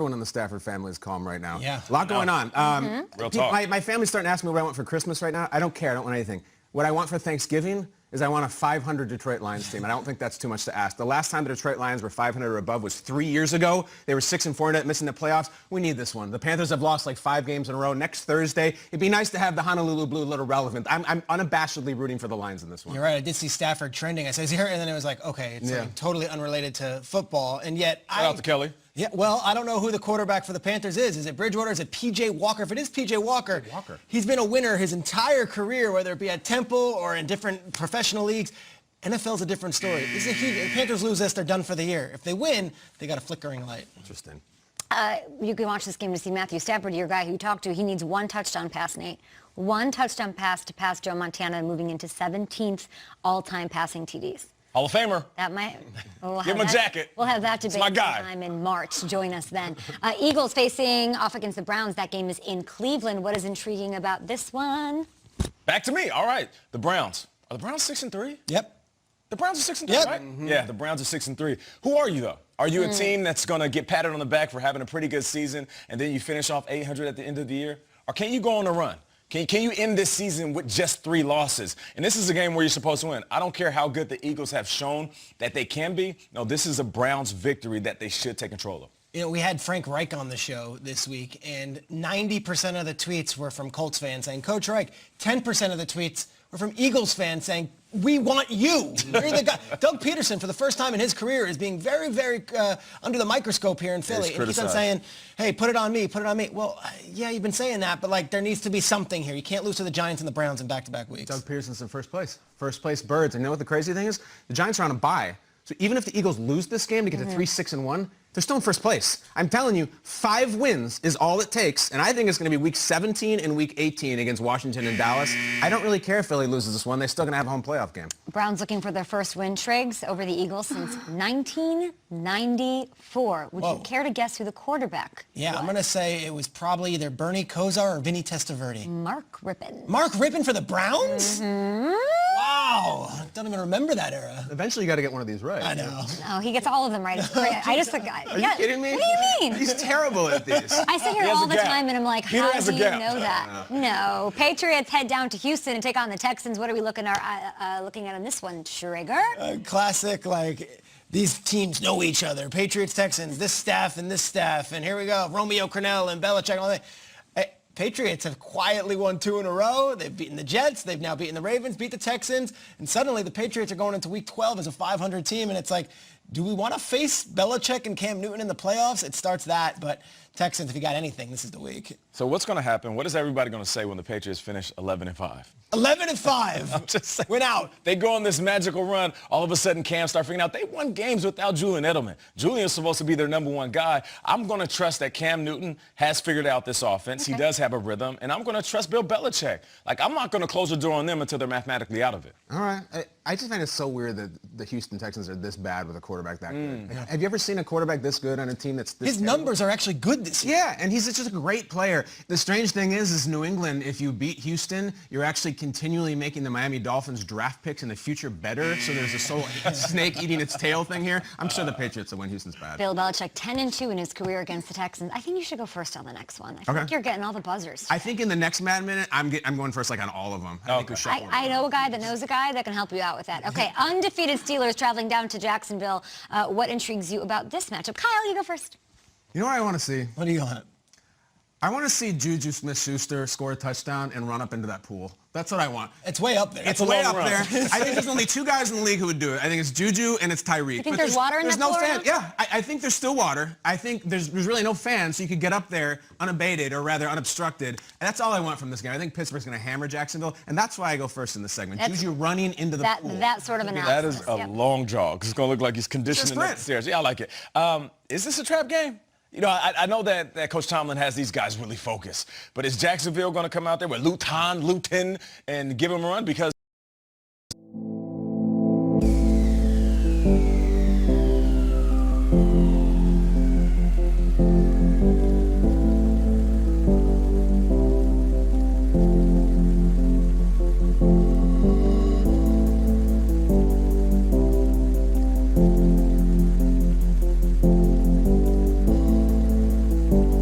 Everyone in the Stafford family is calm right now. Yeah. A lot going on. Real talk. My family's starting to ask me what I want for Christmas right now. I don't care. I don't want anything. What I want for Thanksgiving is I want a 500 Detroit Lions team. I don't think that's too much to ask. The last time the Detroit Lions were 500 or above was 3 years ago. They were 6-4 net, missing the playoffs. We need this one. The Panthers have lost like 5 games in a row. Next Thursday, it'd be nice to have the Honolulu Blue a little relevant. I'm unabashedly rooting for the Lions in this one. You're right. I did see Stafford trending. I said, is he hurt? And then it was like, okay, it's like totally unrelated to football. And yet, Shout out to Kelly. Yeah, well, I don't know who the quarterback for the Panthers is. Is it Bridgewater? Is it P.J. Walker? If it is P.J. Walker, he's been a winner his entire career, whether it be at Temple or in different professional leagues. NFL's a different story. If the Panthers lose this, they're done for the year. If they win, they got a flickering light. Interesting. You can watch this game to see Matthew Stafford, your guy who you talked to. He needs one touchdown pass, Nate. One touchdown pass to pass Joe Montana, moving into 17th all-time passing TDs. Hall of Famer. That might. Give him a jacket. We'll have that debate sometime in March. Join us then. Eagles facing off against the Browns. That game is in Cleveland. What is intriguing about this one? Back to me. All right. The Browns. Are the Browns 6-3? Yep. The Browns are 6-3, Yep. right? Yeah, the Browns are 6-3. Who are you, though? Are you a team that's going to get patted on the back for having a pretty good season and then you finish off 800 at the end of the year? Or can you go on a run? Can you end this season with just 3 losses? And this is a game where you're supposed to win. I don't care how good the Eagles have shown that they can be. No, this is a Browns victory that they should take control of. You know, we had Frank Reich on the show this week, and 90% of the tweets were from Colts fans saying, Coach Reich. 10% of the tweets were from Eagles fans saying, we want you. You're the guy. Doug Peterson, for the first time in his career, is being very, very under the microscope here in Philly. And he's on saying, hey, put it on me, put it on me. Well, yeah, you've been saying that, but, like, there needs to be something here. You can't lose to the Giants and the Browns in back-to-back weeks. Doug Peterson's in first place. First place Birds. And you know what the crazy thing is? The Giants are on a bye. So even if the Eagles lose this game to get to 3-6-1, they're still in first place. I'm telling you, 5 wins is all it takes, and I think it's going to be Week 17 and Week 18 against Washington and Dallas. I don't really care if Philly loses this one. They're still going to have a home playoff game. Browns looking for their first win, Triggs, over the Eagles since 1994. Would you care to guess who the quarterback was? I'm going to say it was probably either Bernie Kosar or Vinny Testaverde. Mark Rippon. Mark Rippon for the Browns? Wow. I don't even remember that era. Eventually, you got to get one of these right. I know. No, he gets all of them right. I just think, Are you kidding me? What do you mean? He's terrible at these. I sit here all the time and I'm like, how do you know that? No. Patriots head down to Houston and take on the Texans. What are we looking at on this one, Schrager? Classic, like, these teams know each other. Patriots, Texans, this staff, and here we go. Romeo Crennel and Belichick and all that. Patriots have quietly won 2 in a row. They've beaten the Jets. They've now beaten the Ravens, beat the Texans. And suddenly the Patriots are going into Week 12 as a 500 team. And it's like, do we want to face Belichick and Cam Newton in the playoffs? It starts that. But Texans, if you got anything, this is the week. So what's going to happen? What is everybody going to say when the Patriots finish 11-5? 11-5. I'm just saying. Went out. They go on this magical run. All of a sudden, Cam start figuring out they won games without Julian Edelman. Julian is supposed to be their #1 guy. I'm going to trust that Cam Newton has figured out this offense. He does have a rhythm. And I'm going to trust Bill Belichick. Like, I'm not going to close the door on them until they're mathematically out of it. All right. I just find it so weird that the Houston Texans are this bad with a quarterback that good. Like, have you ever seen a quarterback this good on a team that's this His numbers are actually good this year. Yeah, and he's just a great player. The strange thing is New England, if you beat Houston, you're actually continually making the Miami Dolphins draft picks in the future better. So there's a snake eating its tail thing here. I'm sure the Patriots will win. Houston's bad. Bill Belichick, 10-2 in his career against the Texans. I think you should go first on the next one. I think you're getting all the buzzers. I think in the next Mad Minute, I'm going first like on all of them. I know a guy that knows a guy that can help you out with that. Okay, undefeated Steelers traveling down to Jacksonville. What intrigues you about this matchup? Kyle, you go first. You know what I want to see? What do you want? I want to see Juju Smith-Schuster score a touchdown and run up into that pool. That's what I want. It's way up there. It's way up there. I think there's only 2 guys in the league who would do it. I think it's Juju and it's Tyreek. You think there's water in that pool? There's no fans. Yeah, I think there's still water. I think there's really no fans, so you could get up there unabated, or rather unobstructed. And that's all I want from this game. I think Pittsburgh's going to hammer Jacksonville, and that's why I go first in this segment. Juju running into the pool. That sort of analysis. That is a long jog. It's going to look like he's conditioning up the stairs. Yeah, I like it. Is this a trap game? You know, I know that Coach Tomlin has these guys really focused, but is Jacksonville going to come out there with Luton, and give him a run? Because you.